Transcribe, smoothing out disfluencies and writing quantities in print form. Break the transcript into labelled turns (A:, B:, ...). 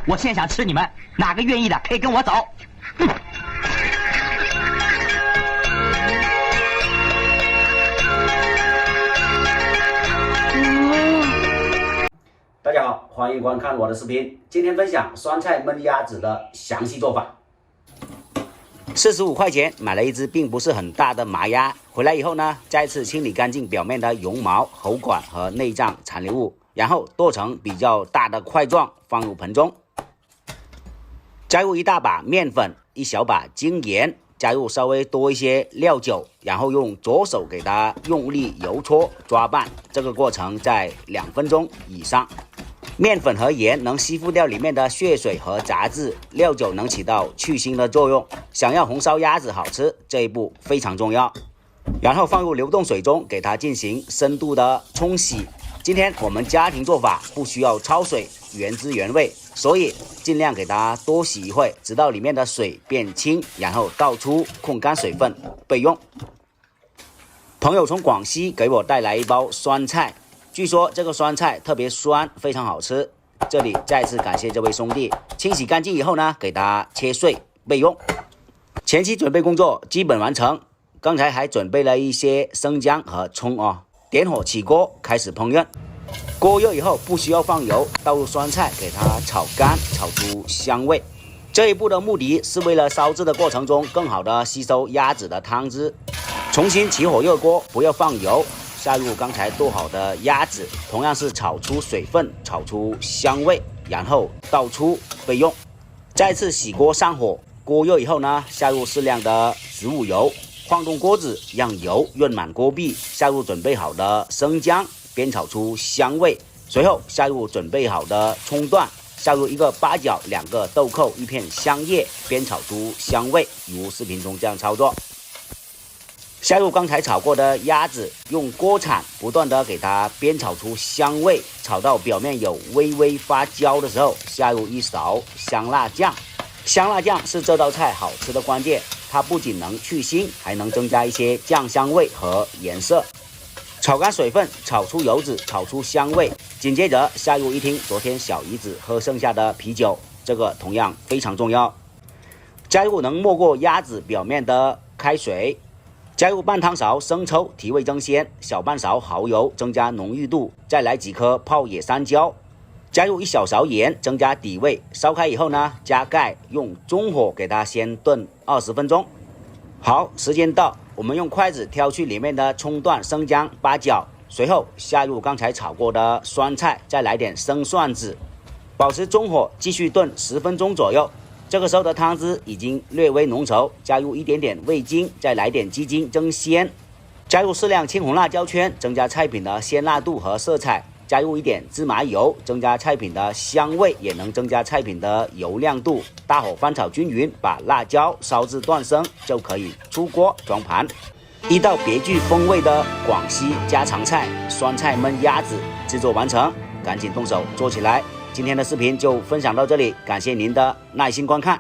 A: 我现在想吃你们，哪个愿意的可以跟我走。
B: 大家好，欢迎观看我的视频。今天分享酸菜焖鸭子的详细做法。45块钱买了一只并不是很大的麻鸭，回来以后呢，再次清理干净表面的绒毛、喉管和内脏残留物，然后剁成比较大的块状，放入盆中。加入一大把面粉，一小把精盐，加入稍微多一些料酒，然后用左手给它用力揉搓抓拌，这个过程在2分钟以上。面粉和盐能吸附掉里面的血水和杂质，料酒能起到去腥的作用。想要红烧鸭子好吃，这一步非常重要。然后放入流动水中，给它进行深度的冲洗。今天我们家庭做法不需要焯水，原汁原味，所以尽量给它多洗一会，直到里面的水变清，然后倒出，控干水分备用。朋友从广西给我带来一包酸菜，据说这个酸菜特别酸，非常好吃。这里再次感谢这位兄弟。清洗干净以后呢，给它切碎备用。前期准备工作基本完成，刚才还准备了一些生姜和葱哦。点火起锅，开始烹饪。锅热以后不需要放油，倒入酸菜，给它炒干，炒出香味。这一步的目的是为了烧制的过程中更好的吸收鸭子的汤汁。重新起火热锅，不要放油，下入刚才剁好的鸭子，同样是炒出水分，炒出香味，然后倒出备用。再次洗锅上火，锅热以后呢，下入适量的植物油。晃动锅子，让油润满锅壁，下入准备好的生姜，煸炒出香味。随后下入准备好的葱段，下入1个八角、2个豆蔻、1片香叶，煸炒出香味，如视频中这样操作。下入刚才炒过的鸭子，用锅铲不断的给它煸炒出香味，炒到表面有微微发焦的时候，下入1勺香辣酱。香辣酱是这道菜好吃的关键，它不仅能去腥，还能增加一些酱香味和颜色。炒干水分，炒出油脂，炒出香味。紧接着下入1听昨天小姨子喝剩下的啤酒，这个同样非常重要。加入能没过鸭子表面的开水，加入半汤勺生抽提味增鲜，小半勺蚝油增加浓郁度，再来几颗泡野山椒。加入1小勺盐，增加底味。烧开以后呢，加盖，用中火给它先炖20分钟。好，时间到，我们用筷子挑去里面的葱段、生姜、八角，随后下入刚才炒过的酸菜，再来点生蒜子，保持中火继续炖10分钟左右。这个时候的汤汁已经略微浓稠，加入一点点味精，再来点鸡精增鲜，加入适量青红辣椒圈，增加菜品的鲜辣度和色彩。加入一点芝麻油，增加菜品的香味，也能增加菜品的油亮度。大火翻炒均匀，把辣椒烧至断生，就可以出锅装盘。一道别具风味的广西家常菜——酸菜焖鸭子制作完成，赶紧动手做起来。今天的视频就分享到这里，感谢您的耐心观看。